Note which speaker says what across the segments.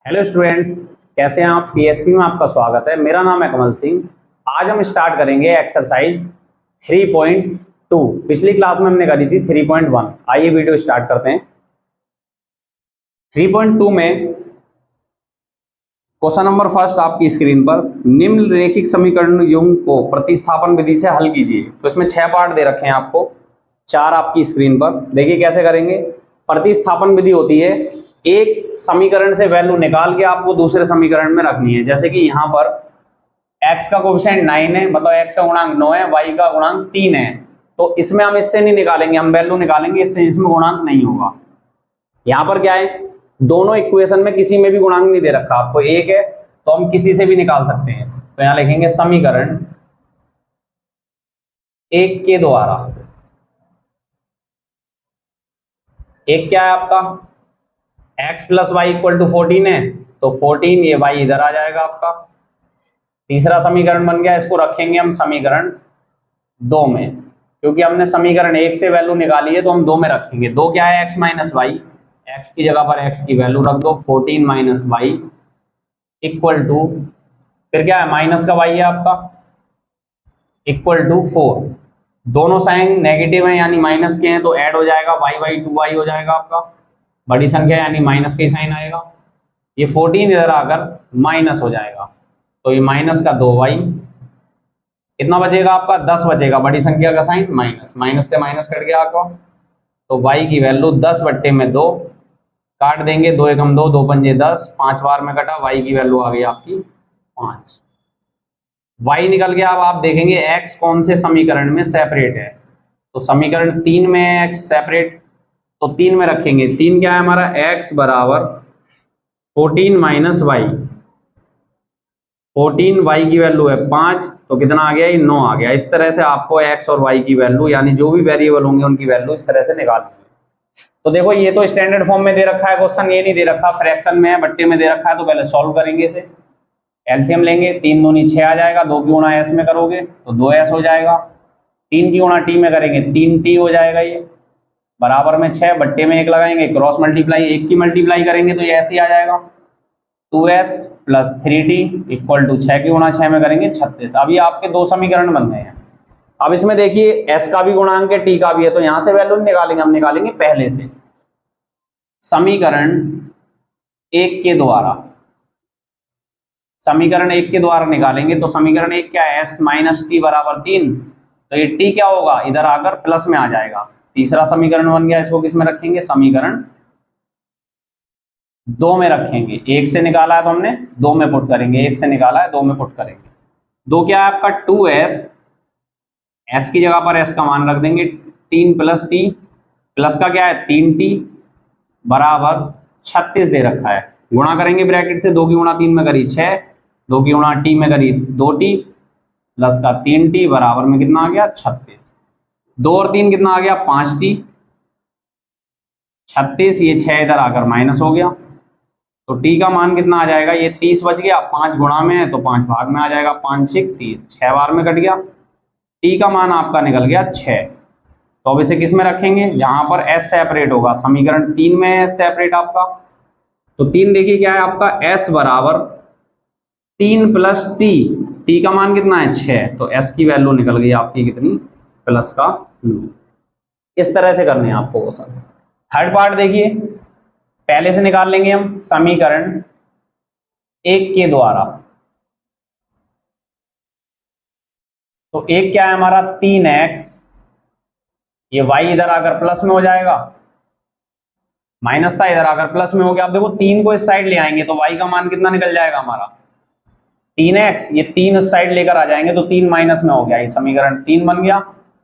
Speaker 1: Hello students, कैसे हैं आप। पीएसपी में आपका स्वागत है। मेरा नाम है कमल सिंह। आज हम स्टार्ट करेंगे एक्सरसाइज 3.2। पिछली क्लास में हमने करी थी 3.1। आइए वीडियो स्टार्ट करते हैं। 3.2 में क्वेश्चन नंबर फर्स्ट आपकी स्क्रीन पर, निम्नलिखित समीकरण युग्म को प्रतिस्थापन विधि से हल कीजिए। तो इसमें 6 पार्ट दे रखे हैं आपको, 4 आपकी स्क्रीन पर। देखिए कैसे करेंगे। प्रतिस्थापन विधि होती है, एक समीकरण से वैल्यू निकाल के आपको दूसरे समीकरण में रखनी है। जैसे कि यहाँ पर x का कोएफिशिएंट 9 है, मतलब x का गुणांक 9 है, y का गुणांक 3 है। तो इसमें हम इससे नहीं निकालेंगे, हम वैल्यू निकालेंगे इससे, इसमें गुणांक नहीं होगा। यहाँ पर क्या है, दोनों इक्वेशन में किसी में भी गुणांक नहीं दे रखा आपको, एक है तो हम किसी से भी निकाल सकते हैं। तो यहाँ लिखेंगे समीकरण एक के द्वारा। एक क्या है आपका, x plus y equal to 14 है, तो 14 ये y इधर आ जाएगा आपका। तीसरा समीकरण बन गया, इसको रखेंगे हम समीकरण 2 में, क्योंकि हमने समीकरण 1 से वैल्यू निकाली है तो हम 2 में रखेंगे। 2 क्या है, x माइनस वाई, x की जगह पर x की वैल्यू रख दो, 14 माइनस वाई इक्वल टू, फिर क्या है माइनस का y है आपका, इक्वल टू 4। दोनों साइन नेगेटिव है यानी माइनस के हैं, तो ऐड हो जाएगा, y/2y हो जाएगा आपका। बड़ी संख्या यानी माइनस का ही साइन आएगा। ये 14 इधर आकर माइनस हो जाएगा, तो ये माइनस का 2y, कितना बचेगा आपका 10 बचेगा। बड़ी संख्या का साइन माइनस, माइनस से माइनस कट गया आपका, तो y की वैल्यू 10/2 काट देंगे, 2 एकम 2, 2 पंजे 10, 5 बार में कटा, y की वैल्यू आ गई आपकी 5। y निकल गया। अब आप देखेंगे x कौन से समीकरण में सेपरेट है, तो समीकरण 3 में है x सेपरेट, तो 3 में रखेंगे। 3 क्या है हमारा, x बराबर 14 माइनस वाई, 14 y की वैल्यू है 5, तो कितना आ गया, ये 9 आ गया। इस तरह से आपको x और y की वैल्यू, यानी जो भी वेरिएबल होंगे उनकी वैल्यू इस तरह से निकालनी है। तो देखो ये तो स्टैंडर्ड फॉर्म में दे रखा है क्वेश्चन, ये नहीं दे रखा, फ्रैक्शन में है, बट्टे में दे रखा है। तो पहले सॉल्व करेंगे इसे, एलसीएम लेंगे, 3 दूनी 6 आ जाएगा, 2 की गुणा s में करोगे तो 2s हो जाएगा, 3 की गुणा t में करेंगे 3t हो जाएगा। ये बराबर में 6, बट्टे में 1 लगाएंगे, क्रॉस मल्टीप्लाई 1 की मल्टीप्लाई करेंगे तो ये ऐसे ही आ जाएगा, 2s plus 3t equal to 6 की गुणा 6 में करेंगे 36। अब ये आपके 2 समीकरण बन गए हैं। अब इसमें देखिए s का भी गुणांक है, t का भी है, तो यहां से वैल्यू निकालेंगे, हम निकालेंगे पहले से समीकरण 1 के द्वारा। समीकरण 1 के द्वारा निकालेंगे तो समीकरण 1 क्या है, s माइनस टी बराबर 3, तो ये t क्या होगा, इधर आकर प्लस में आ जाएगा। तीसरा समीकरण बन गया, इसको किस में रखेंगे, समीकरण 2 में रखेंगे। 1 से निकाला है तो हमने 2 में पुट करेंगे, 1 से निकाला है 2 में पुट करेंगे। 2 क्या है आपका 2s, s की जगह पर s का मान रख देंगे, 3 प्लस t, प्लस का क्या है 3t बराबर 36 दे रखा है। गुणा करेंगे ब्रैकेट से, 2 की गुणा 3 में करी 6, 2 की गुणा t में करी 2t, प्लस का 3t बराबर में कितना आ गया 36। 2 और 3 कितना आ गया 5t, 36, ये 6 इधर आकर माइनस हो गया, तो t का मान कितना आ जाएगा, ये 30 बच गया, 5 गुणा में है तो 5 भाग में आ जाएगा, 5 6 30, 6 बार में कट गया, t का मान आपका निकल गया 6। तो अब इसे किस में रखेंगे, यहाँ पर s सेपरेट होगा, समीकरण 3 में है s सेपरेट आपका। तो 3 देखिए क्या है आपका, s बराबर 3 प्लस t का मान कितना है 6, तो s की वैल्यू निकल गई आपकी कितनी, प्लस का 9। इस तरह से करने हैं आपको क्वेश्चन। थर्ड पार्ट देखिए, पहले से निकाल लेंगे हम समीकरण 1 के द्वारा। तो 1 क्या है हमारा 3x, ये y इधर आकर प्लस में हो जाएगा, माइनस था इधर आकर प्लस में हो गया। अब देखो 3 को इस साइड ले आएंगे तो y का मान कितना निकल जाएगा हमारा 3x, ये 3 इस साइड लेकर आ जाएंगे तो 3 माइनस में हो गया, ये समीकरण 3 बन गया।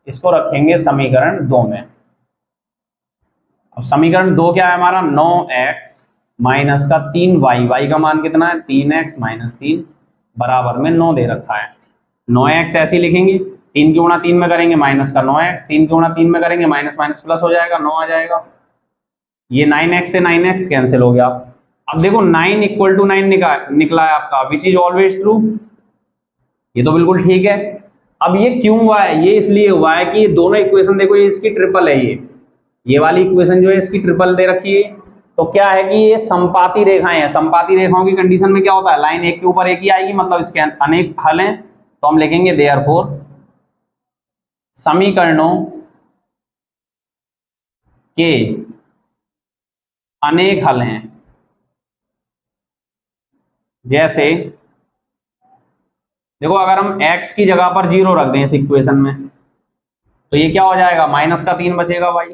Speaker 1: इसको रखेंगे समीकरण 2 में। अब समीकरण 2 क्या है हमारा, 9x माइनस का 3y, y का मान कितना है 3x माइनस 3 बराबर में 9 दे रखा है। 9x ऐसे ही लिखेंगे, 3 की गुणा 3 में करेंगे माइनस का 9x, 3 की गुणा 3 में करेंगे माइनस माइनस प्लस हो जाएगा, 9 आ जाएगा। ये 9x से 9x कैंसिल हो गया। अब देखो 9 इक्वल टू 9 निकला है आपका, विच इज ऑलवेज ट्रू, ये तो बिल्कुल ठीक है। अब ये क्यों हुआ है, ये इसलिए हुआ है कि ये दोनों इक्वेशन देखो, ये इसकी ट्रिपल है, ये वाली इक्वेशन जो है इसकी ट्रिपल दे रखी है, तो क्या है कि ये संपाती रेखाएं हैं। संपाती रेखाओं की कंडीशन में क्या होता है, लाइन एक के ऊपर एक ही आएगी, मतलब इसके अनेक हल हैं। तो हम लिखेंगे देयरफॉर समीकरणों के अनेक हल हैं। जैसे देखो, अगर हम x की जगह पर 0 रख दें इस इक्वेशन में, तो ये क्या हो जाएगा, -3 बचेगा y।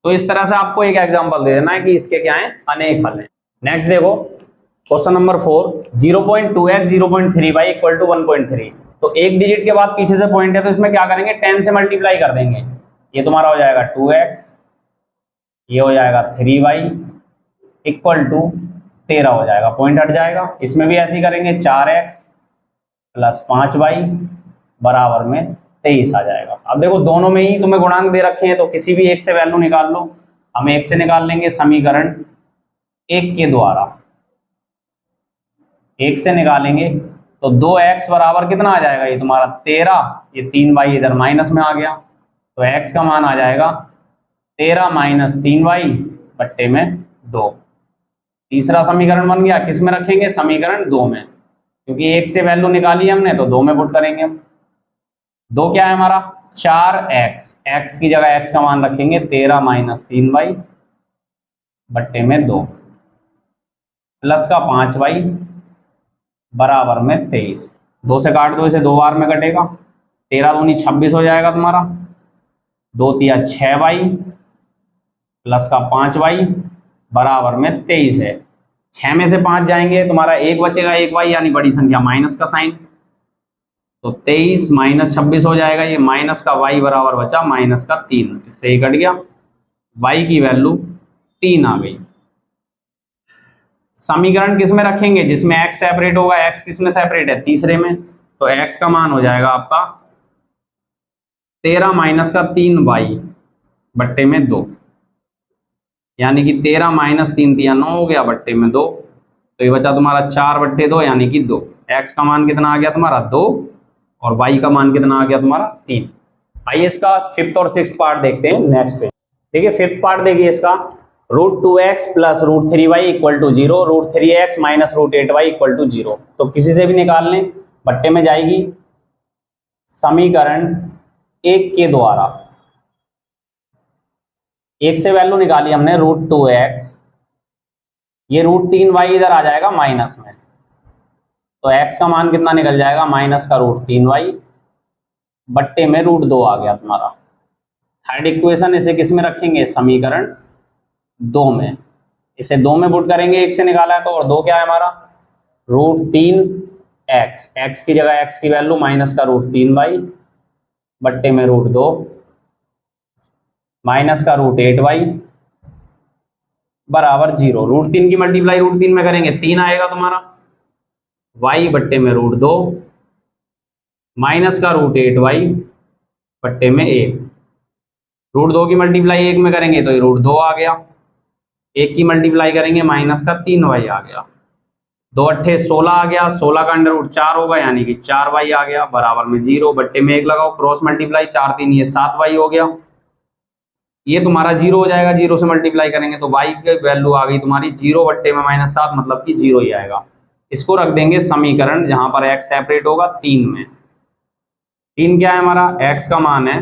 Speaker 1: तो इस तरह से आपको एक एग्जांपल दे देना है कि इसके क्या है, अनेक हल हैं। नेक्स्ट देखो question number 4, 0.2x 0.3y equal to 1.3। तो एक डिजिट के बाद पीछे से पॉइंट है, तो इसमें क्या करेंगे, 10 से मल्टीप्लाई कर देंगे। ये तुम्हारा हो जाएगा 2x, ये हो जाएगा 3y इक्वल टू 13 हो जाएगा, पॉइंट हट जाएगा। इसमें भी ऐसे ही करेंगे, 4x प्लस 5y बराबर में 23 आ जाएगा। अब देखो दोनों में ही तुम्हें गुणांक दे रखे हैं, तो किसी भी एक से वैल्यू निकाल लो। हम एक से निकाल लेंगे, समीकरण एक के द्वारा एक से निकालेंगे तो 2x बराबर कितना आ जाएगा, ये तुम्हारा 13, ये 3y इधर माइनस में आ गया, तो x का मान आ जाएगा 13 माइनस 3y बट्टे में 2। तीसरा समीकरण बन गया, किस में रखेंगे, समीकरण 2 में, क्योंकि एक से वैल्यू निकाली हमने तो 2 में पुट करेंगे हम। 2 क्या है हमारा, 4x, x की जगह x का मान रखेंगे 13 माइनस 3y बट्टे में 2 प्लस का 5y बराबर में 23। 2 से काट दो, इसे 2 बार में कटेगा, 13 दूनी 26 हो जाएगा तुम्हारा, 2 तिया 6y प्लस का 5y बराबर में 23 है। 6 में से 5 जाएंगे, तुम्हारा 1 बचेगा, 1y यानी बड़ी संख्या माइनस का साइन, तो 23 माइनस 26 हो जाएगा, ये माइनस का y बराबर बचा माइनस का 3, इससे ही कट गया, y की वैल्यू 3 आ गई। समीकरण किस में रखेंगे, जिसमें x सेपरेट होगा, x किस में सेपरेट है, तीसरे में, तो x का मान हो जाएगा आपका 13 माइनस का 3y बट्टे में 2, यानी कि 13 माइनस 3 तिया 9 हो गया बट्टे में 2, तो ये बचा तुम्हारा 4 बट्टे 2 यानी कि 2। x का मान कितना आ गया तुम्हारा 2 और y का मान कितना आ गया तुम्हारा 3। आइए इसका फिफ्थ और सिक्स्थ पार्ट देखते हैं नेक्स्ट पे। देखिए फिफ्थ पार्ट देखिए इसका, √2x plus √3y equal to 0, √3x minus √8y equal to 0। तो किसी से भी निकाल लें, बट्टे में जाएगी समीकरण एक के द्वारा। एक से वैल्यू निकाली हमने √2x, ये √3y इधर आ जाएगा माइनस में, तो x का मान कितना निकल जाएगा, माइनस का √3y बट्टे में √2 आ गया तुम्हारा। थर्ड इक्वेशन, इसे किस में रखेंगे, समीकरण 2 में, इसे 2 में पुट करेंगे, एक से निकाला है तो, और 2 क्या है हमारा, √3x, x की जगह x की वैल्यू माइनस का √3y बट्टे में √2 माइनस का √8y बराबर 0। √3 की मल्टीप्लाई √3 में करेंगे 3 आएगा तुम्हारा, y बट्टे में √2 माइनस का √8y बट्टे में 1। √2 की मल्टीप्लाई 1 में करेंगे तो ये √2 आ गया, 1 की मल्टीप्लाई करेंगे माइनस का 3y आ गया, 2 अट्ठे 16 आ गया, 16 का अंडर रूट 4 होगा यानी कि 4y आ गया बराबर में 0, बट्टे में 1 लगाओ, क्रॉस मल्टीप्लाई 4 3 ये 7y हो गया, ये तुम्हारा 0 हो जाएगा, 0 से मल्टीप्लाई करेंगे तो y की वैल्यू आ गई तुम्हारी 0 बट्टे में -7, मतलब कि 0 ही आएगा। इसको रख देंगे समीकरण जहां पर x सेपरेट होगा 3 में। 3 क्या है हमारा, x का मान है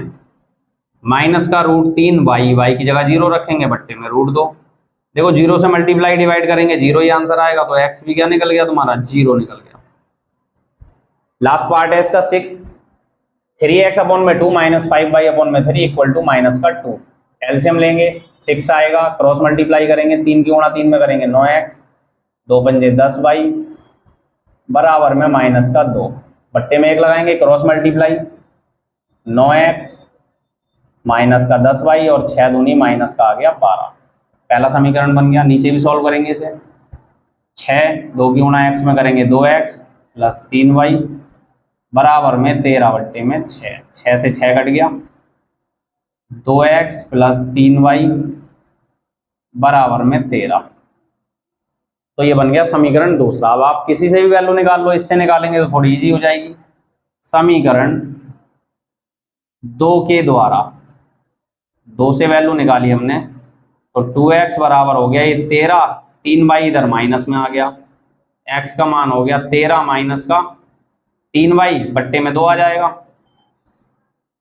Speaker 1: माइनस का √3y, y की जगह 0 रखेंगे बट्टे में √2। देखो 0 से मल्टीप्लाई डिवाइड करेंगे 0 ही आंसर आएगा, तो x भी क्या निकल गया तुम्हारा, 0 निकल गया। लास्ट पार्ट है इसका सिक्स्थ, 3x अपॉन में 2 माइनस 5y अपॉन में 3 इक्वल टू माइनस का 2। एलसीएम लेंगे 6 आएगा, क्रॉस मल्टीप्लाई करेंगे 3 की गुणा 3 में करेंगे 9x, 2 पंजे 10y बराबर में माइनस का 2, बट्टे में 1 लगाएंगे, क्रॉस मल्टीप्लाई 9x माइनस का 10y और 6 दूनी माइनस का आ गया 12। पहला समीकरण बन गया। नीचे भी सॉल्व करेंगे इसे, 6 2 की गुणा x में करेंगे 2x प्लस 3y बराबर में 13 बट्टे में 6, 6 से 6 कट गया, 2x प्लस 3y बराबर में 13। तो ये बन गया समीकरण दूसरा। अब आप किसी से भी वैल्यू निकाल लो, इससे निकालेंगे तो थोड़ी इजी हो जाएगी। समीकरण 2 के द्वारा, 2 से वैल्यू निकाली हमने तो 2x बराबर हो गया ये 13, 3y इधर माइनस में आ गया, x का मान हो गया 13 माइनस का 3y बट्टे में 2 आ जाएगा।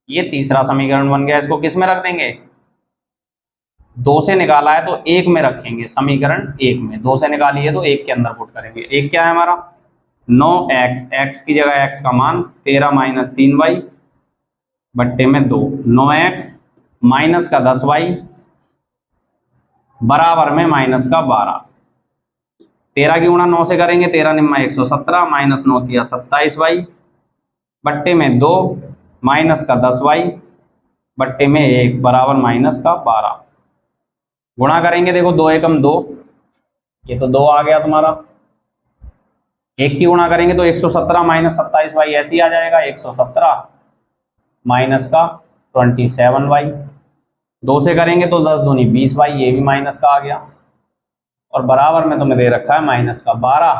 Speaker 1: ये तीसरा समीकरण बन गया। इसको किस में रख देंगे, 2 से निकाला है तो 1 में रखेंगे, समीकरण 1 में। 2 से निकाली है तो 1 के अंदर पुट करेंगे। 1 क्या है हमारा 9x, x की जगह x का मान 13 माइनस 3y बट्टे में 2, 9x माइनस का 10y बराबर में माइनस का 12। 13 की गुणा 9 से करेंगे, 13 निम्मा 117 माइनस 9 किया 27y बट्टे में 2 माइनस का 10y बट्टे में 1 बराबर माइनस का 12। गुणा करेंगे, देखो 2 एकम 2, ये तो 2 आ गया तुम्हारा। 1 की गुणा करेंगे तो 117 माइनस 27y ऐसे ही आ जाएगा, 117 माइनस का 27y। 2 से करेंगे तो 10 दूनी 20y, ये भी माइनस का आ गया। और बराबर में तुम्हें दे रखा है माइनस का 12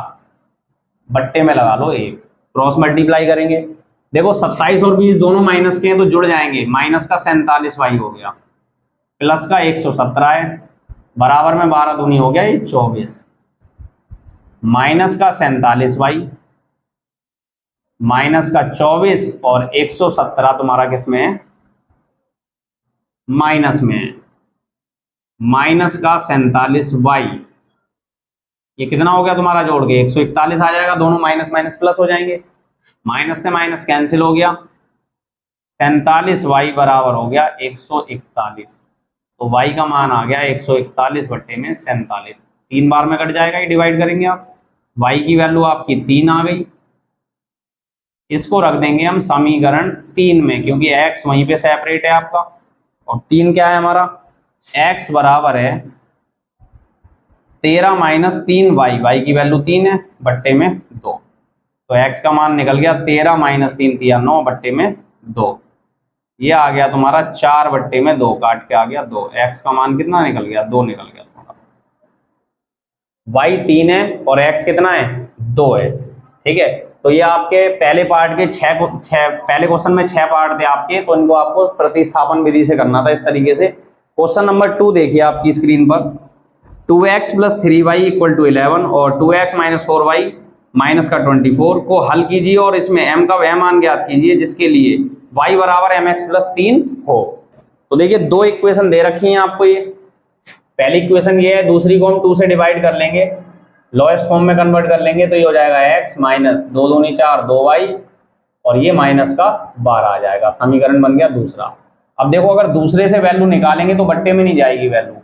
Speaker 1: बट्टे में लगा लो 1। क्रॉस मल्टीप्लाई करेंगे, देखो 27 और 20 दोनों माइनस के हैं तो जुड़ जाएंगे, माइनस का 47y हो गया प्लस का 117 है बराबर में 12 दूनी हो गया ये 24 माइनस का 47y माइनस का 24 और 117 तुम्हारा किस में है, माइनस में है, माइनस का 47y। ये कितना हो गया तुम्हारा जोड़ के 141 आ जाएगा, दोनों माइनस माइनस प्लस हो जाएंगे, माइनस से माइनस कैंसिल हो गया, 47y बराबर हो गया 141। तो y का मान आ गया 141 बट्टे में 47। 3 बार में कट जाएगा, ये डिवाइड करेंगे आप, y की वैल्यू आपकी 3 आ गई। इसको रख देंगे हम समीकरण 3 में, क्योंकि x वहीं पे सेपरेट है आपका। और 3 क्या है हमारा, x बराबर है 13 माइनस 3y, y की वैल्यू 3 है बट्टे में 2। तो x का मान निकल गया 13 माइनस 3 दिया 9 बट्टे में 2। ये आ गया तुम्हारा 4 बट्टे में 2, काट के आ गया 2। x का मान कितना निकल गया, 2 निकल गया तुम्हारा। y 3 है और x कितना है, 2 है। ठीक है, तो ये आपके पहले पार्ट के पहले क्वेश्चन में 6 पार्ट थे आपके, तो इनको आपको प्रतिस्थापन विधि से करना था इस तरीके से। क्वेश्चन नंबर 2 देखिए आपकी स्क्रीन पर, 2x plus 3y equal to 11 और 2x माइनस 4y माइनस का 24 को हल कीजिए और इसमें m का वह मान ज्ञात कीजिए जिसके लिए y बराबर mx प्लस 3 हो। तो देखिए 2 इक्वेशन दे रखी हैं आपको। ये पहली इक्वेशन ये है, दूसरी को हम 2 से डिवाइड कर लेंगे, लोएस्ट फॉर्म में कन्वर्ट कर लेंगे, तो ये हो जाएगा x माइनस 2 दूनी 4 2y और ये माइनस का 12 आ जाएगा। समीकरण बन गया दूसरा। अब देखो अगर दूसरे से वैल्यू निकालेंगे तो बट्टे में नहीं जाएगी वैल्यू,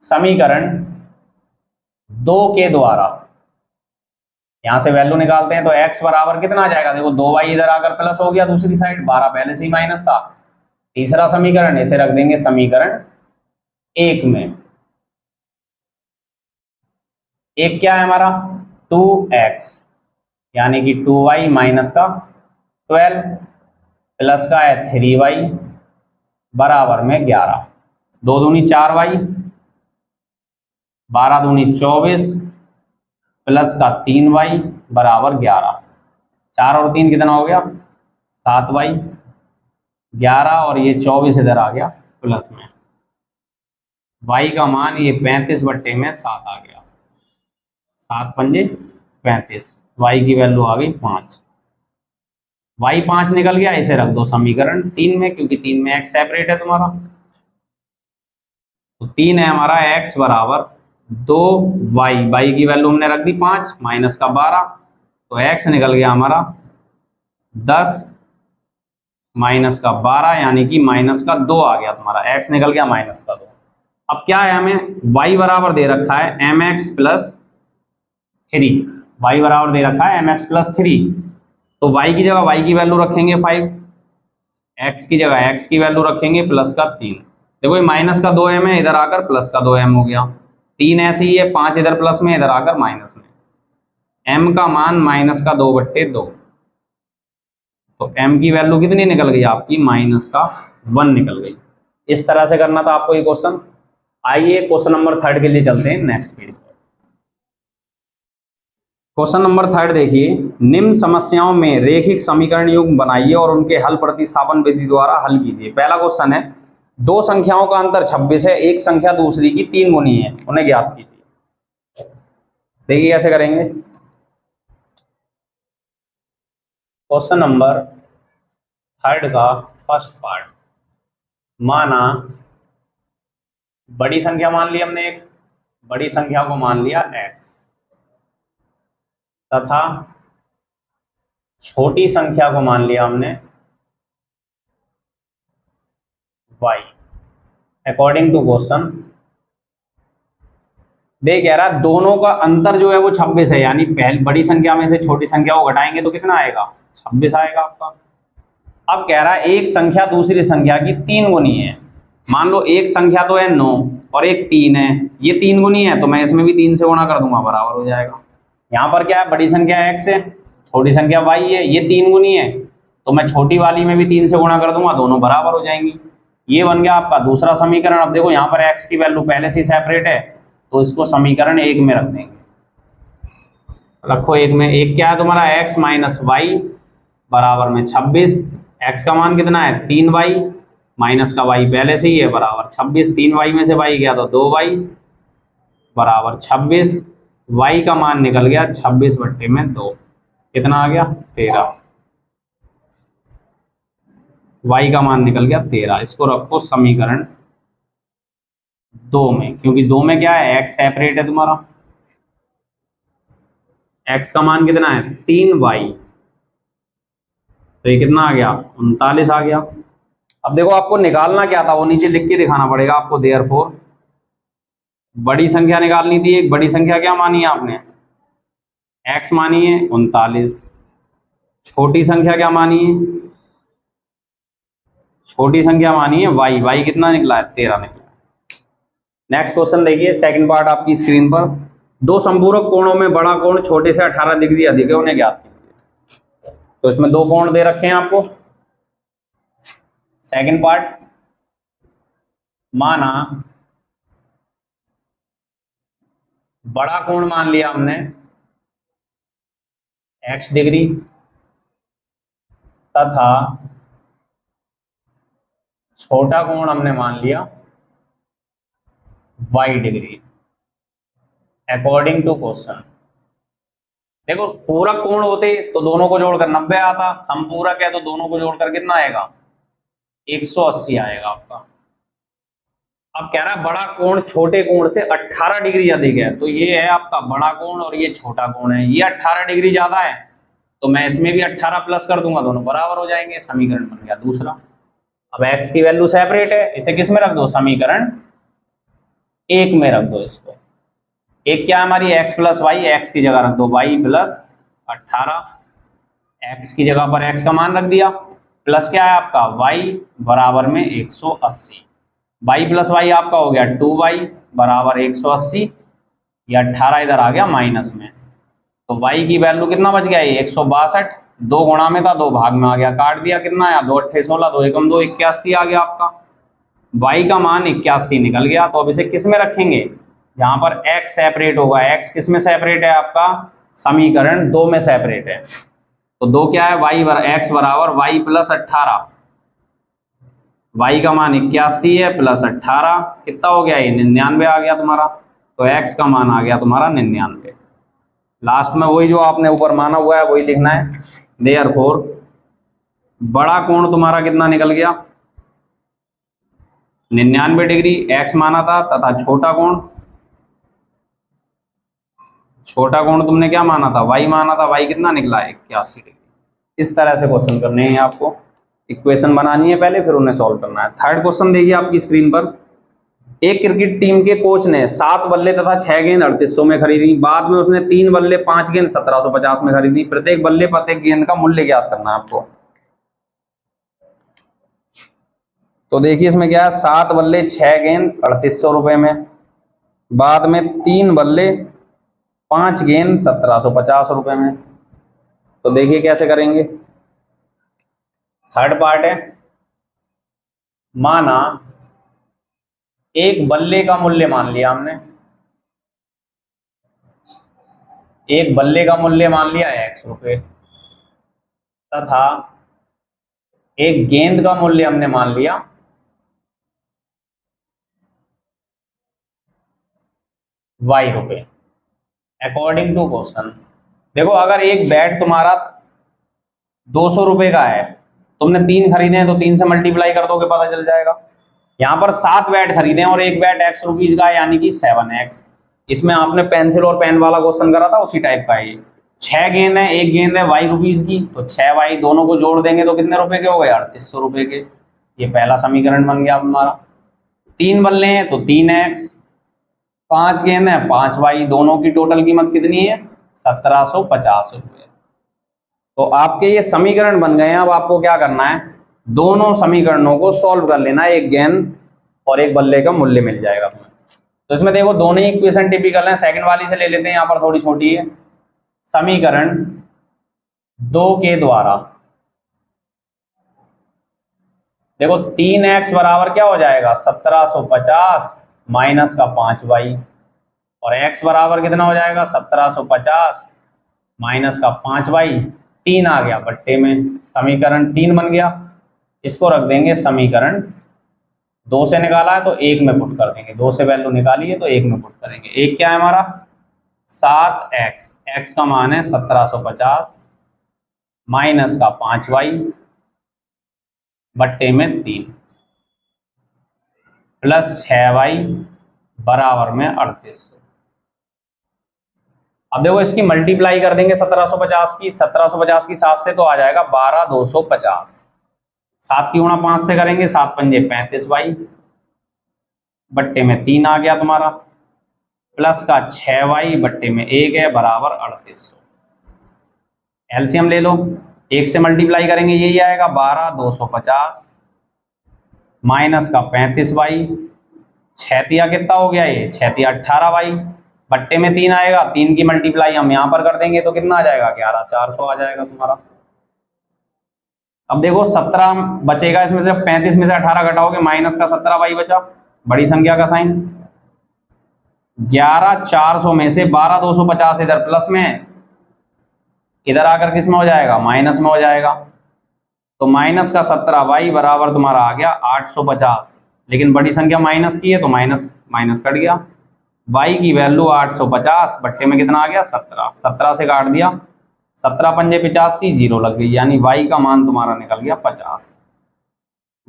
Speaker 1: समीकरण 2 के द्वारा यहां से वैल्यू निकालते हैं तो x बराबर कितना आ जाएगा, देखो 2y इधर आकर प्लस हो गया, दूसरी साइड 12 पहले से ही माइनस था। तीसरा समीकरण इसे रख देंगे समीकरण 1 में। एक क्या है हमारा 2x यानी कि 2y माइनस का 12 प्लस का है 3y बराबर में 11, 2 दूनी 4y 12 दूनी 24 प्लस का 3y बराबर 11। 4 और 3 कितना हो गया 7y, 11 और ये 24 इधर आ गया प्लस में। y का मान ये 35 बट्टे में 7 आ गया, 7 पंजे 35, y की वैल्यू आ गई 5। y 5 निकल गया, इसे रख दो समीकरण 3 में, क्योंकि 3 में x सेपरेट है तुम्हारा। तो 3 है हमारा x बराबर 2y, y की वैल्यू हमने रख दी 5 माइनस का 12, तो x निकल गया हमारा 10 माइनस का 12 यानी कि माइनस का 2 आ गया तुम्हारा, x निकल गया माइनस का 2। अब क्या है, हमें y बराबर दे रखा है mx प्लस 3, y बराबर दे रखा है mx प्लस 3, तो y की जगह y की वैल्यू रखेंगे 5, x की जगह x की वैल्यू रखेंगे प्लस का 3। देखो ये माइनस का 2m है, इधर आकर प्लस का 2m हो गया, 3 ऐसे ही है, 5 इधर प्लस में इधर आकर माइनस में, m का मान माइनस का 2 बट्टे 2, तो m की वैल्यू कितनी निकल गई आपकी माइनस का 1 निकल गई। इस तरह से करना था आपको ये क्वेश्चन। आइए क्वेश्चन नंबर 3 के लिए चलते हैं नेक्स्ट पेज पर। क्वेश्चन नंबर 3 देखिए, निम्न समस्याओं में रेखिक समीकरण युग्म बनाइए और उनके हल प्रतिस्थापन विधि द्वारा हल कीजिए। पहला क्वेश्चन है, दो संख्याओं का अंतर 26 है, एक संख्या दूसरी की 3 गुनी है, उन्हें ज्ञात कीजिए। देखिए कैसे करेंगे। क्वेश्चन नंबर 3 का फर्स्ट पार्ट, माना बड़ी संख्या मान ली हमने, एक बड़ी संख्या को मान लिया x तथा छोटी संख्या को मान लिया हमने y। अकॉर्डिंग टू क्वेश्चन देख कह रहा है दोनों का अंतर जो है वो 26 है, यानी पहली बड़ी संख्या में से छोटी संख्या को घटाएंगे तो कितना आएगा, 26 आएगा आपका। अब कह रहा है एक संख्या दूसरी संख्या की 3 गुनी है। मान लो एक संख्या तो है 9 और एक 3 है, ये 3 गुनी है तो मैं इसमें भी 3 से गुणा कर दूंगा, बराबर हो जाएगा। यहाँ पर क्या है, बड़ी संख्या x है, छोटी संख्या y है, ये 3 गुनी है तो मैं छोटी वाली में भी 3 से गुणा कर दूंगा, दोनों बराबर हो जाएंगी। ये बन गया आपका दूसरा समीकरण। अब देखो यहाँ पर x की वैल्यू पहले से ही सेपरेट है तो इसको समीकरण 1 में रख देंगे। रखो 1 में, एक क्या है तुम्हारा x माइनस वाई बराबर में 26। x का मान कितना है 3y, माइनस का y पहले से ही है बराबर 26। 3y में से y गया तो 2y बराबर 26। y का मान निकल गया 26/2, कितना आ गया 13। y का मान निकल गया 13। इसको रखो समीकरण 2 में, क्योंकि 2 में क्या है x सेपरेट है तुम्हारा। x का मान कितना है 3y, तो ये कितना आ गया 39 आ गया। अब देखो आपको निकालना क्या था वो नीचे लिख के दिखाना पड़ेगा आपको। देयरफॉर बड़ी संख्या निकालनी थी, एक बड़ी संख्या क्या मानी है आपने x मानी है 39, छोटी संख्या क्या मानी है, छोटी संख्या मानी है y कितना निकला है 13 निकला। नेक्स्ट क्वेश्चन देखिए, सेकंड पार्ट आपकी स्क्रीन पर। दो संपूरक कोणों में बड़ा कोण छोटे से 18 डिग्री अधिक है, उन्हें ज्ञात कीजिए। तो इसमें दो कोण दे रखे हैं आपको। सेकंड पार्ट, माना बड़ा कोण मान लिया हमने x डिग्री तथा छोटा कोण हमने मान लिया y degree. According to question देखो, पूरक कोण होते तो दोनों को जोड़कर 90 आता, संपूरक है तो दोनों को जोड़कर कितना आएगा 180 आएगा आपका। अब कह रहा है बड़ा कोण छोटे कोण से 18 डिग्री अधिक है, तो ये है आपका बड़ा कोण और ये छोटा कोण है। ये 18 डिग्री ज्यादा है तो मैं इसमें भी 18 प्लस कर दूंगा, दोनों बराबर हो जाएंगे। समीकरण बन गया दूसरा। अब x की वैल्यू सेपरेट है, इसे किस में रख दो समीकरण 1 में रख दो इसको। एक क्या हमारी x प्लस वाई, एक्स की जगह रख दो y प्लस 18, x की जगह पर x का मान रख दिया, प्लस क्या है आपका y बराबर में 180। y प्लस वाई आपका हो गया 2y बराबर 180, या 18 इधर आ गया माइनस में, तो y की वैल्यू कितना बच गया ये 162। 2 गुणा में था 2 भाग में आ गया, काट दिया कितना आया 2 अट्ठे 16, 2 एकम 2 81 आ गया आपका। y का मान 81 निकल गया। तो अब इसे किस में रखेंगे, जहां पर x सेपरेट होगा। x किस में सेपरेट है आपका समीकरण 2 में सेपरेट है, तो 2 क्या है x बराबर y प्लस 18, y का मान 81 है प्लस 18 कितना हो गया ये 99 आ गया तुम्हारा। तो x का मान आ गया तुम्हारा 99। लास्ट में वही जो आपने ऊपर माना हुआ है वही लिखना है। देयरफॉर बड़ा कोण तुम्हारा कितना निकल गया 99 डिग्री x माना था, तथा छोटा कोण तुमने क्या माना था y माना था, y कितना निकला 81 डिग्री। इस तरह से क्वेश्चन करने हैं आपको, इक्वेशन बनानी है पहले फिर उन्हें सॉल्व करना है। थर्ड क्वेश्चन देखिए आपकी स्क्रीन पर। एक क्रिकेट टीम के कोच ने 7 बल्ले तथा 6 गेंद 3800 में खरीदी। बाद में उसने 3 बल्ले 5 गेंद 1750 में खरीदी। प्रत्येक बल्ले प्रत्येक गेंद का मूल्य ज्ञात करना है आपको। तो देखिए इसमें क्या है, 7 बल्ले 6 गेंद 3800 रुपए में, बाद में 3 बल्ले 5 गेंद 1750 रुपए में। तो देखिए कैसे करेंगे। थर्ड पार्ट है, माना एक बल्ले का मूल्य मान लिया हमने, एक बल्ले का मूल्य मान लिया x रुपए, तथा एक गेंद का मूल्य हमने मान लिया वाई रुपए अकॉर्डिंग टू क्वेश्चन। देखो अगर एक बैट तुम्हारा 200 रुपए का है, तुमने 3 खरीदे हैं तो 3 से मल्टीप्लाई कर दोगे, पता चल जाएगा। यहाँ पर 7 बैट खरीदे हैं और एक बैट एक्स रुपीज का है, यानी कि 7x। इसमें आपने पेंसिल और पेन वाला क्वेश्चन करा था, उसी टाइप का है ये। 6 गेंद है, एक गेंद है वाई रुपीज की, तो 6y दोनों को जोड़ देंगे तो कितने रुपए के हो गए? 3800 रुपए के। ये पहला समीकरण बन गया तुम्हारा। 3 बल्ले हैं तो 3x, 5 गेंद है 5y, दोनों की टोटल कीमत कितनी है? 1750 रुपये। तो आपके ये समीकरण बन गए हैं। अब आपको क्या करना है, दोनों समीकरणों को सॉल्व कर लेना है, एक गेंद और एक बल्ले का मूल्य मिल जाएगा तुम्हें। तो इसमें देखो दोनों ही इक्वेशन टिपिकल हैं, सेकंड वाली से ले लेते हैं, यहाँ पर थोड़ी छोटी है। समीकरण 2 के द्वारा देखो 3x बराबर क्या हो जाएगा? 1750 माइनस का 5y, और x बराबर कितना हो जाएगा? 1750 माइनस का 5y। 3 आ गया बट्टे में, समीकरण 3 बन गया। इसको रख देंगे समीकरण 2 से निकाला है तो 1 में पुट कर देंगे, 2 से वैल्यू निकाली है तो 1 में पुट करेंगे। एक क्या है हमारा? 7x, x का मान है 1750 माइनस का 5y बट्टे में 3 प्लस 6y बराबर में 3800। अब देखो इसकी मल्टीप्लाई कर देंगे 1750 की, 1750 की 7 से तो आ जाएगा 12250। 7 की गुणा 5 से करेंगे, 7 पंजे 35y बट्टे में 3 आ गया तुम्हारा, प्लस का 6y बट्टे में 1 है बराबर 3800। एलसीएम ले लो, 1 से मल्टीप्लाई करेंगे यही आएगा 12250 माइनस का 35y, 6 तिया कितना हो गया? ये 6 तिया 18y बट्टे में 3 आएगा। 3 की मल्टीप्लाई हम यहां पर कर देंगे तो कितना आ जाएगा? 11400 आ जाएगा तुम्हारा। अब देखो 17 बचेगा, इसमें से 35 में से 18 घटाओगे, माइनस का 17y बचा, बड़ी संख्या का साइन। 11400 में से 12250 इधर प्लस में है, इधर आकर किस में हो जाएगा? माइनस में हो जाएगा। तो माइनस का 17y बराबर तुम्हारा आ गया 850, लेकिन बड़ी संख्या माइनस की है तो माइनस माइनस कट गया। y की वैल्यू 850 बट्टे में कितना आ गया? 17, 17 से काट दिया, 17 पंजे 85, 0 लग गई, यानी y का मान तुम्हारा निकल गया 50।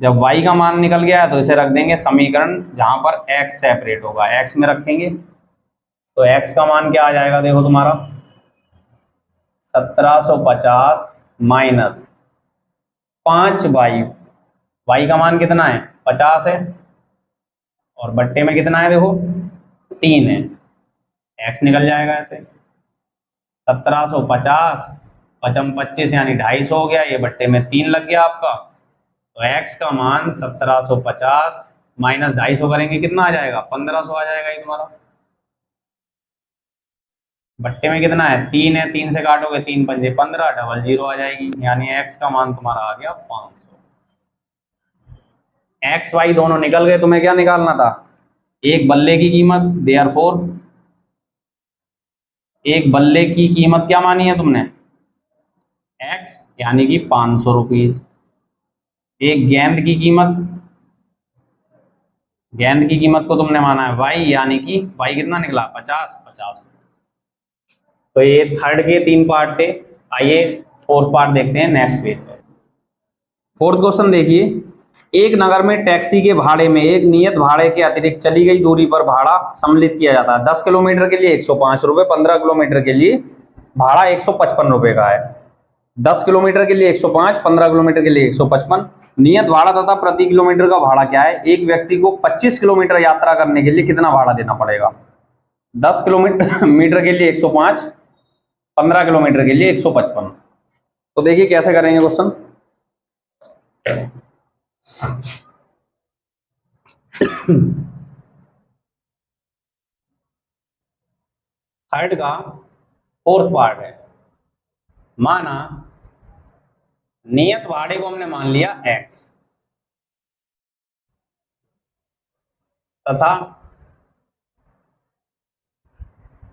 Speaker 1: जब y का मान निकल गया है तो इसे रख देंगे समीकरण जहां पर x सेपरेट होगा, x में रखेंगे तो x का मान क्या आ जाएगा? देखो तुम्हारा 1750 माइनस 5y, y का मान कितना है? 50 है, और बट्टे में कितना है? देखो 3 है, x निकल जाएगा ऐसे। 1750 पचम 25 यानी 250 हो गया, ये बट्टे में 3 लग गया आपका। तो x का मान 1750 माइनस 250 करेंगे कितना आ जाएगा? 1500 आ जाएगा ये तुम्हारा। बट्टे में कितना है? 3 है, 3 से काटोगे 3 पंजे 15, डबल 0 आ जाएगी, यानी x का मान तुम्हारा आ गया 500। एक्स वाई दोनों निकल गए, तुम्हें क्या निकालना था? एक बल्ले की कीमत, देयरफॉर एक बल्ले की कीमत क्या मानी है तुमने? x, यानी कि 500 रुपीज। एक गेंद की कीमत, गेंद की कीमत को तुमने माना है y, यानी कि y कितना निकला? 50। तो ये थर्ड के 3 पार्ट थे। आइए फोर्थ पार्ट देखते हैं नेक्स्ट पेज पे। फोर्थ क्वेश्चन देखिए, एक नगर में टैक्सी के भाड़े में एक नियत भाड़े के अतिरिक्त चली गई दूरी पर भाड़ा सम्मिलित किया जाता है। 10 किलोमीटर के लिए 105 रुपए, 15 किलोमीटर के लिए भाड़ा 155 रुपए का है। 10 किलोमीटर के लिए 105, 15 किलोमीटर के लिए 155। नियत भाड़ा तथा प्रति किलोमीटर का भाड़ा क्या है? एक व्यक्ति को 25 किलोमीटर यात्रा करने के लिए कितना भाड़ा देना पड़ेगा? 10 किलोमीटर मीटर के लिए 105, 15 किलोमीटर के लिए 155। तो देखिए कैसे करेंगे क्वेश्चन। थर्ड का फोर्थ पार्ट है। माना नियत भाड़े को हमने मान लिया x तथा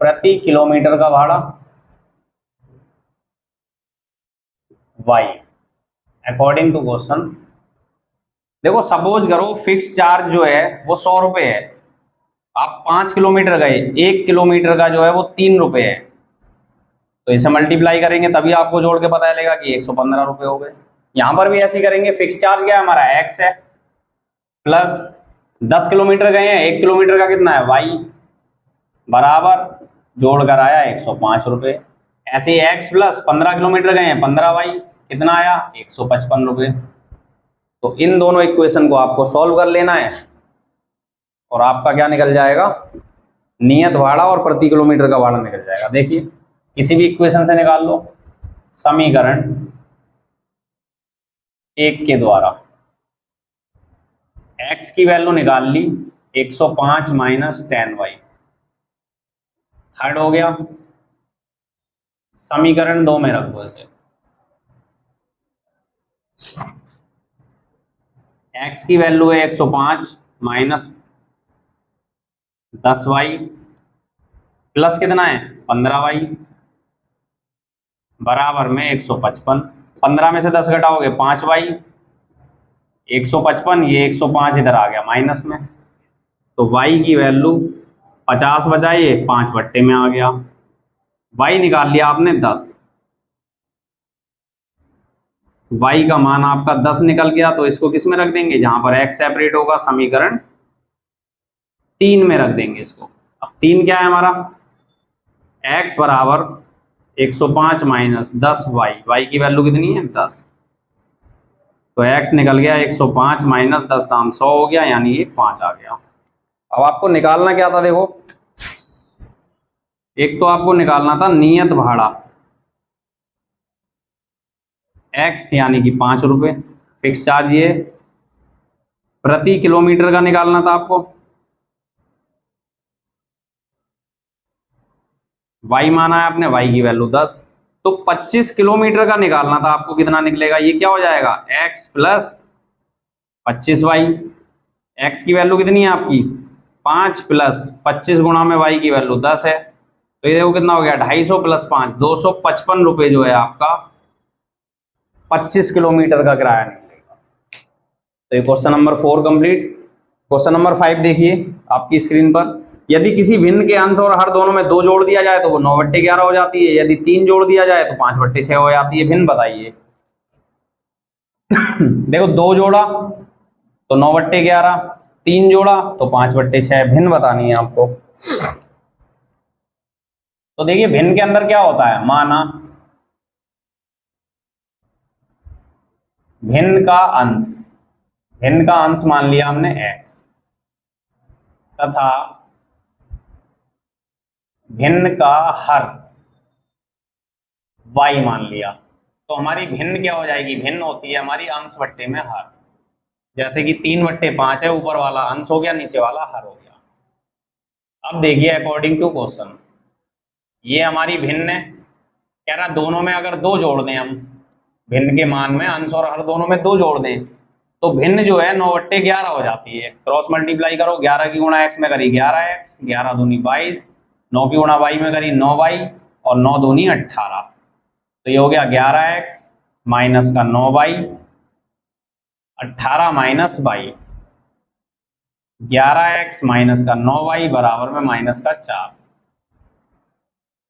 Speaker 1: प्रति किलोमीटर का भाड़ा y अकॉर्डिंग टू क्वेश्चन। देखो सपोज करो फिक्स चार्ज जो है वो 100 रुपए है, आप 5 किलोमीटर गए, 1 किलोमीटर का जो है वो 3 रुपये है, तो इसे मल्टीप्लाई करेंगे तभी आपको जोड़ के पता चलेगा कि 115 रुपये हो गए। यहां पर भी ऐसे ही करेंगे, फिक्स चार्ज क्या है हमारा एक्स है, प्लस 10 किलोमीटर गए हैं, 1 किलोमीटर का कितना है वाई, बराबर जोड़ कर आया 105 रुपये। ऐसे ही एक्स प्लस 15 किलोमीटर गए हैं, 15 वाई कितना आया 155 रुपये। तो इन दोनों इक्वेशन को आपको सॉल्व कर लेना है और आपका क्या निकल जाएगा, नियत भाड़ा और प्रति किलोमीटर का भाड़ा निकल जाएगा। देखिए किसी भी इक्वेशन से निकाल लो, समीकरण 1 के द्वारा x की वैल्यू निकाल ली 105 माइनस 10y, थर्ड हो गया। समीकरण 2 में रख दो इसे, x की वैल्यू है 105 माइनस 10y प्लस कितना है 15y बराबर में 155। 15 में से 10 घटाओगे 5y, 155, ये 105 इधर आ गया माइनस में, तो y की वैल्यू 50 बचाइए 5 बट्टे में आ गया, y निकाल लिया आपने 10, y का मान आपका 10 निकल गया, तो इसको किस में रख देंगे, जहां पर x सेपरेट होगा, समीकरण 3 में रख देंगे इसको। अब 3 क्या है हमारा, x बराबर 105 माइनस 10y, y की वैल्यू कितनी है 10, तो x निकल गया 105 माइनस 10 दाम 100 हो गया, यानी ये 5 आ गया। अब आपको निकालना क्या था, देखो एक तो आपको निकालना था नियत भाड़ा x यानी कि 5 रुपये, फिक्स चार्ज ये, प्रति किलोमीटर का निकालना था आपको, y माना है आपने, y की वैल्यू 10, तो 25 किलोमीटर का निकालना था आपको, कितना निकलेगा, ये क्या हो जाएगा x प्लस 25y, x की वैल्यू कितनी है आपकी 5 प्लस 25 गुणा में y की वैल्यू 10 है, तो ये देखो कितना हो गया 250 प्लस 5 255 रुपये जो है आपका 25 किलोमीटर का किराया निकलेगा। तो ये question number 4 complete. Question number 5 देखिए आपकी स्क्रीन पर, यदि किसी भिन्न के अंश और हर दोनों में 2 जोड़ दिया जाए तो वो 9/11 हो जाती है, यदि 3 जोड़ दिया जाए तो 5/6 हो जाती है, भिन्न बताइए। देखो 2 जोड़ा तो 9/11, 3 जोड़ा तो 5/6, भिन्न बतानी है आपको। तो देखिए भिन्न के अंदर क्या होता है, माना भिन्न का अंश, भिन्न का अंश मान लिया हमने x, तथा भिन्न का हर y मान लिया, तो हमारी भिन्न क्या हो जाएगी, भिन्न होती है हमारी अंश बट्टे में हर, जैसे कि 3/5 है, ऊपर वाला अंश हो गया, नीचे वाला हर हो गया। अब देखिए अकॉर्डिंग टू क्वेश्चन, ये हमारी भिन्न है, कह रहा दोनों में अगर 2 जोड़ दें हम, भिन्न के मान में अंश और हर दोनों में 2 जोड़ दें तो भिन्न जो है 9/11 हो जाती है। क्रॉस मल्टीप्लाई करो, 11 की गुणा x में करी 11x, 11 दूनी 22, 9 की गुणा y में करी 9y और 9 दूनी 18, तो ये हो गया 11x माइनस का 9y, 18 minus y, 11x minus का 9y बराबर में माइनस का 4,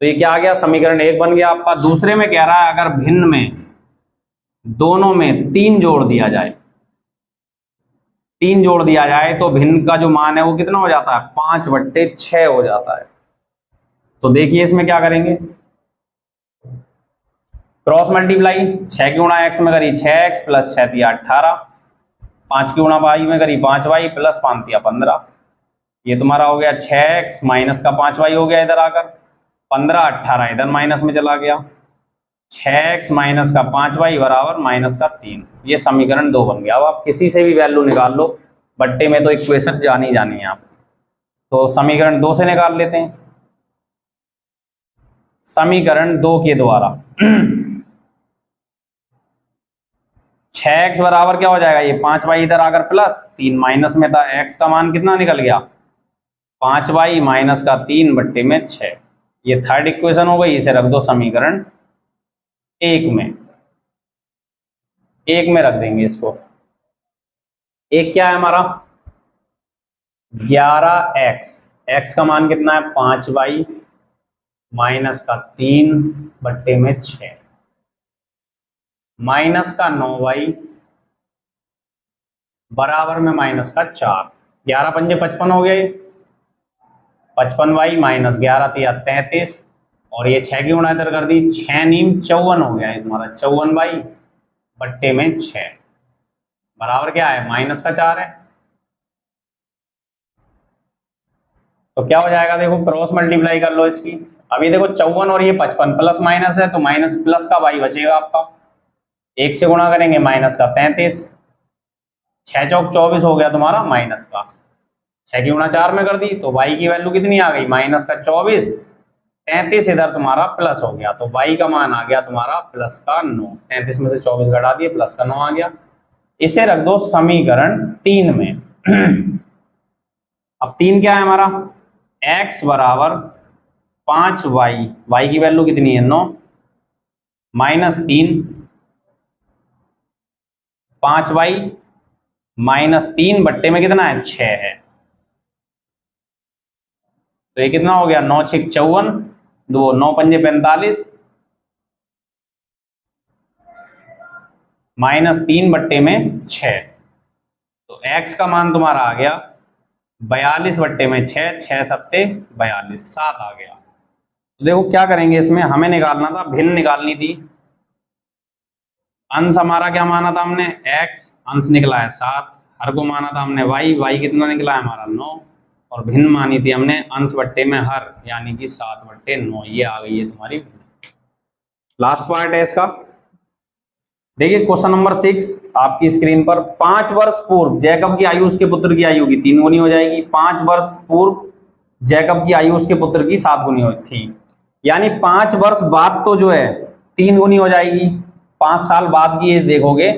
Speaker 1: तो ये क्या आ गया, समीकरण 1 बन गया आपका। दूसरे में कह रहा है अगर भिन्न में दोनों में 3 जोड़ दिया जाए, 3 जोड़ दिया जाए तो भिन्न का जो मान है वो कितना हो जाता है 5/6 हो जाता है। तो देखिए इसमें क्या करेंगे, क्रॉस मल्टीप्लाई, 6 की गुणा x में करी 6x प्लस 6 दिया 18, 5 की गुणा y में करी 5y प्लस 5 दिया 15, ये तुम्हारा हो गया 6x माइनस का 5y हो गया इधर आकर, 15 18 इधर माइनस में चला गया, 6x माइनस का 5y बराबर माइनस का 3, ये समीकरण 2 बन गया। अब आप किसी से भी वैल्यू निकाल लो, बट्टे में तो इक्वेशन जानी जानी है आप, तो समीकरण 2 से निकाल लेते हैं। समीकरण 2 के द्वारा 6x बराबर क्या हो जाएगा, ये 5y इधर आकर प्लस 3 माइनस में था, x का मान कितना निकल गया 5y माइनस का 3/6, ये थर्ड इक्वेशन हो गई, इसे रख दो समीकरण 1 में, 1 में रख देंगे इसको। एक क्या है हमारा 11x x का मान कितना है 5y माइनस का 3/6 माइनस का 9y बराबर में माइनस का 4। 11 पंजे 55 हो गए, 55y माइनस 11 तिया 33 और ये 6 की गुणा इधर कर दी, 6 नीम 54 हो गया है तुम्हारा, 54y/6 बराबर क्या है माइनस का 4 है। तो क्या हो जाएगा देखो, क्रॉस मल्टीप्लाई कर लो इसकी। अभी देखो 54 और ये 55 प्लस माइनस है तो माइनस प्लस का y बचेगा आपका, 1 से गुणा करेंगे माइनस का 33, 6 चौक 24 हो गया तुम्हारा माइनस का, 6 की गुणा 4 में कर दी तो y की वैल्यू कितनी आ गई माइनस का 24, 33 इधर तुम्हारा प्लस हो गया तो y का मान आ गया तुम्हारा प्लस का 9। 33 में से 24 घटा दिए, प्लस का 9 आ गया। इसे रख दो समीकरण 3 में। अब 3 क्या है हमारा, x बराबर 5y, y की वैल्यू कितनी है 9, माइनस 3, 5y माइनस 3 में कितना है 6 है, तो ये कितना हो गया 9 6 54, 2 9 पंजे 45 माइनस 3/6, तो x का मान तुम्हारा आ गया 42/6, 6 सत्ते 42, 7 आ गया। तो देखो क्या करेंगे, इसमें हमें निकालना था, भिन्न निकालनी थी। अंश हमारा क्या माना था हमने x, अंश निकला है 7, हर को माना था हमने y कितना निकला है हमारा 9 और भिन्न मानी थी हमने अंश बट्टे में हर, यानी कि 7/9। ये आ गई है तुम्हारी लास्ट पार्ट है इसका। देखिए क्वेश्चन नंबर 6 आपकी स्क्रीन पर, 5 वर्ष पूर्व जैकब की आयु उसके पुत्र की आयु की 3 गुनी हो जाएगी। 5 वर्ष पूर्व जैकब की आयु उसके पुत्र की 7 गुनी थी, यानी 5 वर्ष बाद तो जो है 3 गुनी हो जाएगी। 5 साल बाद की एज देखोगे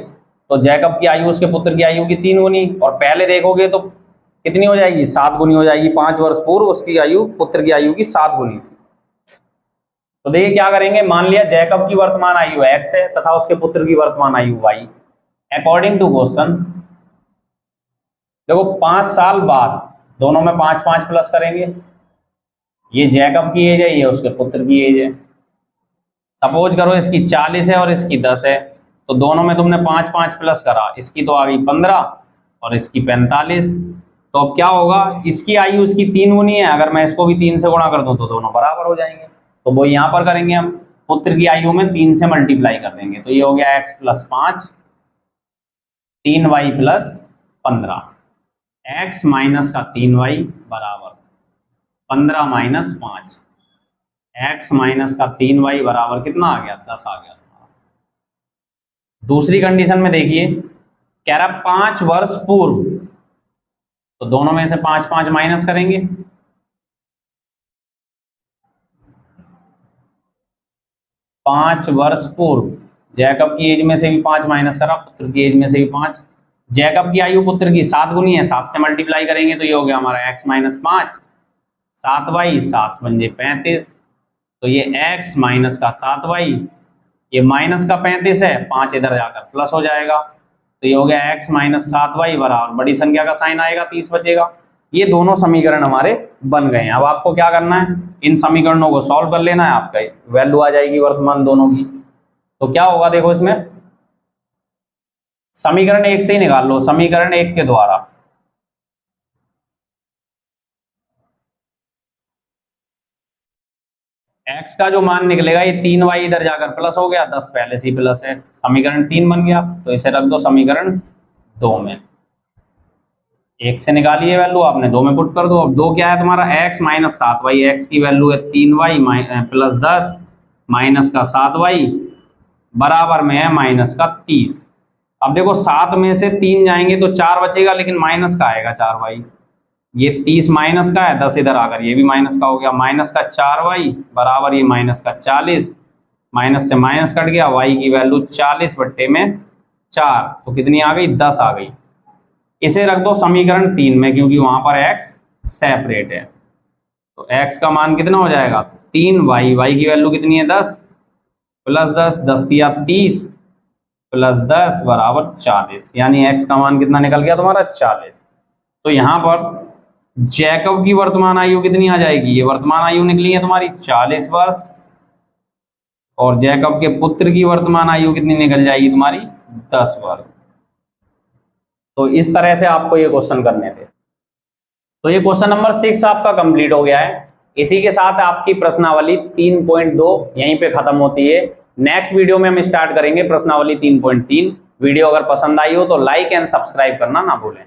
Speaker 1: तो जैकब की आयु उसके पुत्र की आयु की 3 गुनी, और पहले देखोगे तो कितनी हो जाएगी 7 गुनी हो जाएगी। 5 वर्ष पूर्व उसकी आयु पुत्र की आयु की 7 गुनी थी। तो देखिए क्या करेंगे, मान लिया जैकब की वर्तमान आयु x है तथा उसके पुत्र की वर्तमान आयु y। अकॉर्डिंग टू क्वेश्चन देखो 5 साल बाद दोनों में 5 5 प्लस करेंगे, ये जैकब की एज है, ये उसके पुत्र की एज है। सपोज करो इसकी 40 है और इसकी 10 है, तो दोनों में तुमने 5 5 प्लस करा, इसकी तो आ गई 15 और इसकी 45। तो अब क्या होगा, इसकी आयु इसकी 3 गुनी है, अगर मैं इसको भी 3 से गुणा कर दूं तो दोनों बराबर हो जाएंगे। तो वो यहां पर करेंगे हम, पुत्र की आयु में 3 से मल्टीप्लाई कर देंगे, तो ये हो गया x + 5 3y + 15, x माइनस का 3y बराबर 15 माइनस 5, x माइनस का 3y बराबर कितना आ गया 10 आ गया। दूसरी कंडीशन में देखिए कह रहा 5 वर्ष पूर्व, तो दोनों में से 5 5 माइनस करेंगे, 5 वर्ष पूर्व जैकब की एज में से भी 5 माइनस करा, पुत्र की एज में से भी 5। जैकब की आयु पुत्र की 7 गुनी है, 7 से मल्टीप्लाई करेंगे तो ये हो गया हमारा x माइनस 5 7y, 7 पंजे 35, तो ये x माइनस का 7y, ये माइनस का 35 है, 5 इधर जाकर प्लस हो जाएगा, तो ये हो गया x माइनस 7y बराबर बड़ी संख्या का साइन आएगा 30 बचेगा। ये दोनों समीकरण हमारे बन गए हैं। अब आपको क्या करना है, इन समीकरणों को सॉल्व कर लेना है, आपका वैल्यू आ जाएगी वर्तमान दोनों की। तो क्या होगा देखो, इसमें समीकरण 1 से ही निकाल लो, समीकरण 1 के द्वारा x का जो मान निकलेगा ये 3y इधर जाकर प्लस हो गया, 10 पहले से ही प्लस है, समीकरण 3 बन गया। तो इसे रख दो समीकरण 2 में, 1 से निकालिए वैल्यू, आपने 2 में पुट कर दो। अब 2 क्या है तुम्हारा x माइनस 7y, x की वैल्यू है 3y + 10 माइनस का 7y बराबर में है माइनस का 30। अब देखो 7 में से 3 जाएंगे तो 4 बचेगा, लेकिन माइनस का आएगा 4y, ये 30 माइनस का है, 10 इधर आकर ये भी माइनस का हो गया, माइनस का 4y बराबर ये माइनस का 40, माइनस से माइनस कट गया, y की वैल्यू 40/4, तो कितनी आ गई 10 आ गई। इसे रख दो समीकरण 3 में, क्योंकि वहां पर x सेपरेट है, तो x का मान कितना हो जाएगा 3y, y की वैल्यू कितनी है 10 + 10, 10 तिया 30 + 10 बराबर 40, यानी x का मान कितना निकल गया तुम्हारा 40। तो यहाँ पर जैकब की वर्तमान आयु कितनी आ जाएगी, ये वर्तमान आयु निकली है तुम्हारी 40 वर्ष, और जैकब के पुत्र की वर्तमान आयु कितनी निकल जाएगी तुम्हारी 10 वर्ष। तो इस तरह से आपको ये क्वेश्चन करने थे। तो ये क्वेश्चन नंबर 6 आपका कंप्लीट हो गया है। इसी के साथ आपकी प्रश्नावली 3.2 यहीं पे खत्म होती है। नेक्स्ट वीडियो में हम स्टार्ट करेंगे प्रश्नावली 3.3। वीडियो अगर पसंद आई हो तो लाइक एंड सब्सक्राइब करना ना भूलें।